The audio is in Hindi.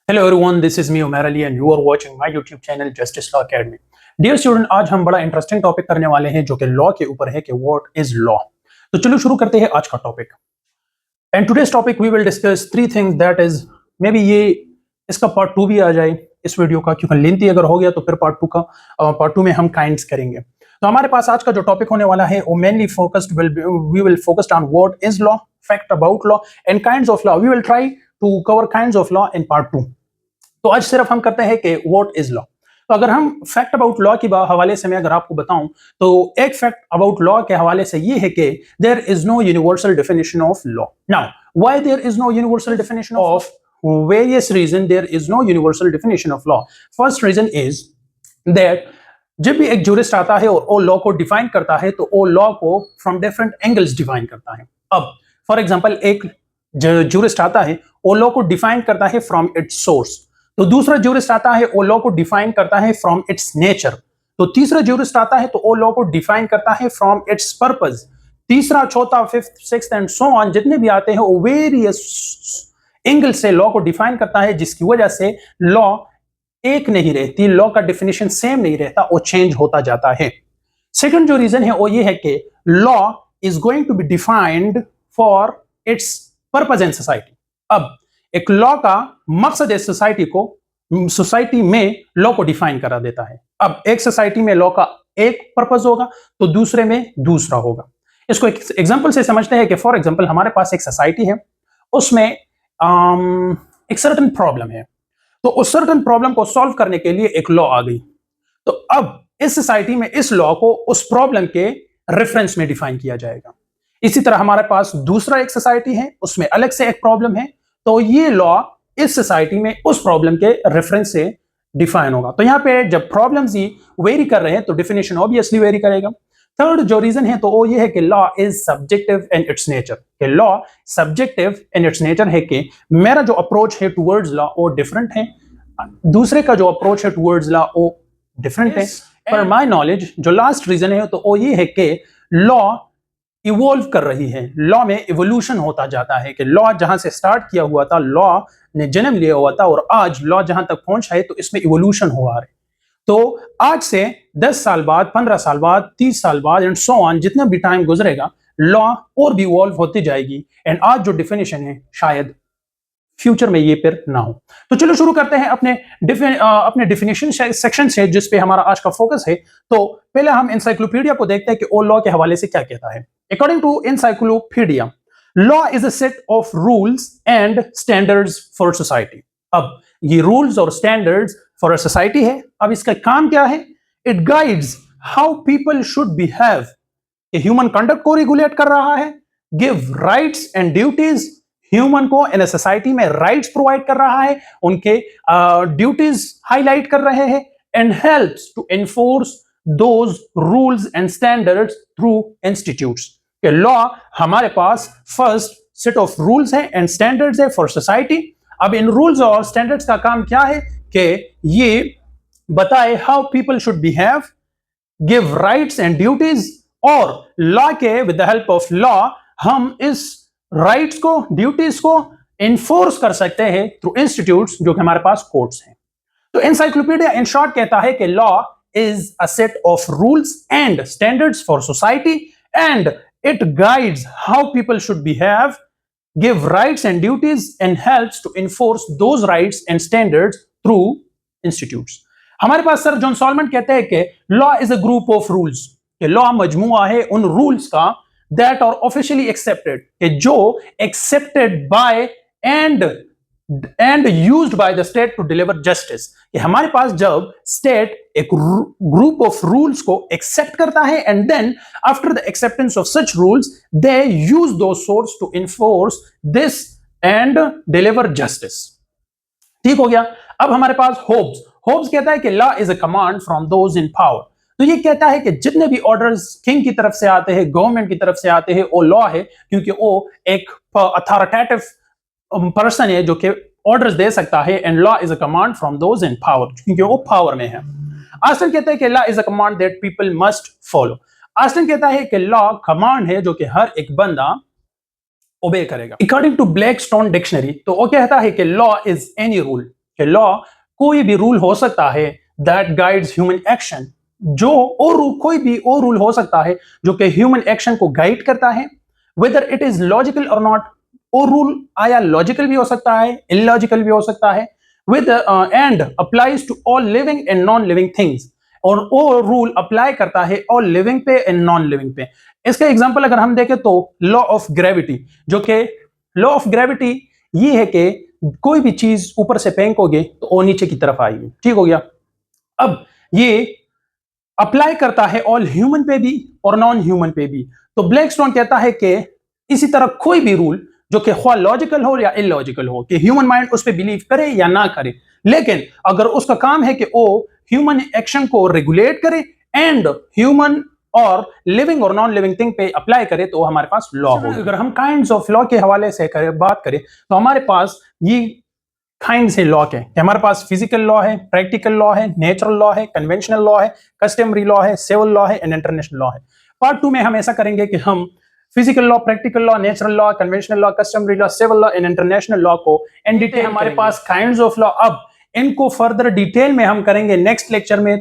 Hello everyone, this is me Umair Ali and you are watching my YouTube channel Justice Law Academy. Dear student, आज हम बड़ा इंटरेस्टिंग टॉपिक करने वाले हैं जो कि लॉ के ऊपर है कि व्हाट इज लॉ। तो चलो शुरू करते हैं आज का topic. And today's topic we will discuss three things that is maybe ये इसका पार्ट 2 भी आ जाए इस वीडियो का, क्योंकि लेंथी अगर हो गया तो फिर पार्ट 2 में हम काइंड्स करेंगे। तो हमारे पास आज का जो टॉपिक होने वाला है वो mainly we will focused on what is law, fact about law and kinds of law. We will try to cover kinds of law in part 2। तो आज सिर्फ हम करते हैं कि व्हाट इज लॉ। तो अगर हम फैक्ट अबाउट लॉ के हवाले से मैं अगर आपको बताऊं तो एक फैक्ट अबाउट लॉ के हवाले से ये है कि there is no universal definition of law. Now why there is no universal definition of various reason there is no universal definition of law. First reason is that जब भी एक जूरिस्ट आता है और वो लॉ को डिफाइन करता है तो वो लॉ को फ्रॉम डिफरेंट एंगल्स डिफाइन करता है। अब फॉर एग्जांपल एक जूरिस्ट आता है वो लॉ को डिफाइन करता है फ्रॉम इट्स सोर्स, तो दूसरा जूरिस्ट आता है वो लॉ को डिफाइन करता है फ्रॉम इट्स नेचर, तो तीसरा जूरिस्ट आता है तो वो लॉ को डिफाइन करता है फ्रॉम इट्स पर्पस। तीसरा, चौथा, fifth, sixth and so on जितने भी आते हैं वो वेरियस एंगल से लॉ को डिफाइन करता है, जिसकी वजह से लॉ एक नहीं रहती, लॉ का डेफिनेशन सेम नहीं रहता, वो चेंज होता जाता है। सेकंड जो रीजन है वो ये है कि law is going to be defined for its purpose in society. अब एक लॉ का मकसद है सोसाइटी में लॉ को डिफाइन करा देता है। अब एक सोसाइटी में लॉ का एक पर्पस होगा तो दूसरे में दूसरा होगा। इसको एक एग्जांपल से समझते हैं कि फॉर एग्जांपल हमारे पास एक सोसाइटी है, उसमें एक सर्टेन प्रॉब्लम है, तो उस सर्टेन प्रॉब्लम को सॉल्व करने के लिए एक लॉ आ गई। तो अब इस सोसाइटी में इस लॉ को उस प्रॉब्लम के रेफरेंस में डिफाइन किया जाएगा। इसी तरह हमारे पास दूसरा एक सोसाइटी है, उसमें अलग से एक प्रॉब्लम है, तो ये लॉ इस सोसाइटी में उस प्रॉब्लम के रेफरेंस से डिफाइन होगा। तो यहाँ पे जब प्रॉब्लम्स ही वेरी कर रहे हैं तो डेफिनेशन ऑब्वियसली वेरी करेगा। थर्ड जो रीजन है तो वो ये है कि law is subjective in its nature, कि law subjective in its nature है कि मेरा जो अप्रोच है टुवर्ड्स लॉ वो डिफरेंट है, दूसरे का जो अप्रोच है टुवर्ड्स लॉ वो डिफरेंट है। पर माय नॉलेज जो लास्ट रीजन है तो वो ये है कि लॉ इवॉल्व कर रही है, लॉ में इवोल्यूशन होता जाता है, कि लॉ जहां से स्टार्ट किया हुआ था, लॉ ने जन्म लिया हुआ था और आज लॉ जहां तक पहुंचा है तो इसमें इवोल्यूशन हुआ है। तो आज से 10 साल बाद, 15 साल बाद, 30 साल बाद एंड सो ऑन जितना भी टाइम गुजरेगा लॉ और भी इवॉल्व होती जाएगी एंड आज जो डेफिनेशन है शायद फ्यूचर में ये फिर ना हो। तो चलो शुरू करते हैं अपने डेफिनेशन सेक्शन से जिस पे हमारा आज का फोकस है। तो पहले हम एनसाइक्लोपीडिया को देखते हैं कि ओ लॉ के हवाले से क्या कहता है। According to encyclopaedia, law is a set of rules and standards for society. अब ये रूल्स और स्टैंडर्ड्स फॉर अ सोसाइटी है। अब इसका काम क्या है? It guides how people should behave, human conduct को रेगुलेट कर रहा है, give rights and duties, human को इन सोसाइटी में राइट्स प्रोवाइड कर रहा है, उनके ड्यूटीज हाईलाइट कर रहे हैं, and helps to enforce those rules and standards through institutes. Law हमारे पास फर्स्ट सेट ऑफ रूल्स है एंड स्टैंडर्ड्स है फॉर सोसाइटी। अब इन रूल्स और स्टैंडर्ड्स का काम क्या है कि ये बताए how people should behave, give rights and duties, और लॉ के with the help of law हम इस राइट्स को, ड्यूटीज को एनफोर्स कर सकते हैं थ्रू इंस्टीट्यूट्स जो कि हमारे पास कोर्ट्स हैं। तो एनसाइक्लोपीडिया इन शॉर्ट कहता है कि law is a set of rules and standards for society and it guides how people should behave, give rights and duties and helps to enforce those rights and standards through institutes. हमारे पास सर जॉन सॉलमन कहते हैं कि law is a group of rules, कि लॉ मजमुआ है उन रूल्स का that are officially accepted, कि जो accepted by and used by the state to deliver justice। कि हमारे पास जब state एक group of rules को accept करता है and then after the acceptance of such rules they use those rules to enforce this and deliver justice। ठीक हो गया। अब हमारे पास होब्स कहता है कि law is a command from those in power। तो ये कहता है कि जितने भी ऑर्डर्स किंग की तरफ से आते हैं, गवर्नमेंट की तरफ से आते हैं, वो लॉ है, क्योंकि वो एक अथॉरिटेटिव पर्सन है जो कि ऑर्डर्स दे सकता है and law is a command from those in power, क्योंकि वो पावर में है। आस्टन कहता है कि law is a command that people must follow. Aston कहता है कि लॉ कमांड है जो कि हर एक बंदा ओबे करेगा। अकॉर्डिंग टू ब्लैकस्टोन डिक्शनरी, तो वो कहता है कि लॉ इज एनी रूल, कि लॉ कोई भी रूल हो सकता है दैट गाइड्स ह्यूमन एक्शन, जो कोई भी और रूल हो सकता है जो कि ह्यूमन एक्शन को गाइड करता है, वेदर इट इज लॉजिकल और नॉट। और रूल आया लॉजिकल भी हो सकता है, इलॉजिकल भी हो सकता है, with and applies to all living and non living things, और वो रूल अप्लाई करता है ऑल लिविंग पे एंड नॉन लिविंग पे। इसका एग्जांपल अगर हम देखें तो लॉ ऑफ ग्रेविटी, जो कि लॉ ऑफ ग्रेविटी ये है कि कोई भी चीज ऊपर से फेंकोगे तो वो नीचे की तरफ आएगी, ठीक हो गया। अब ये अप्लाई करता है ऑल ह्यूमन पे भी और नॉन ह्यूमन पे भी। तो ब्लैकस्टोन कहता है कि इसी तरह कोई भी रूल जो कि ख्वाह लॉजिकल हो या इलॉजिकल हो, कि ह्यूमन माइंड उस पर बिलीव करे या ना करे, लेकिन अगर उसका काम है कि वो ह्यूमन एक्शन को रेगुलेट करे एंड ह्यूमन और लिविंग और नॉन लिविंग थिंग पे अप्लाई करे, तो हमारे पास लॉ हो। अगर हम काइंड्स ऑफ लॉ के हवाले से बात करें तो हमारे पास ये काइंड से लॉ के हमारे पास फिजिकल लॉ है, प्रैक्टिकल लॉ है, नेचुरल लॉ है, कन्वेंशनल लॉ है, कस्टमरी लॉ है, सिविल लॉ है एंड इंटरनेशनल लॉ है। पार्ट 2 में हम ऐसा करेंगे कि हम physical law, practical law, natural law, conventional law, customary law, civil law and international law को इन डिटेल, हमारे पास काइंड्स ऑफ लॉ, अब इनको फर्दर डिटेल में हम करेंगे नेक्स्ट लेक्चर में।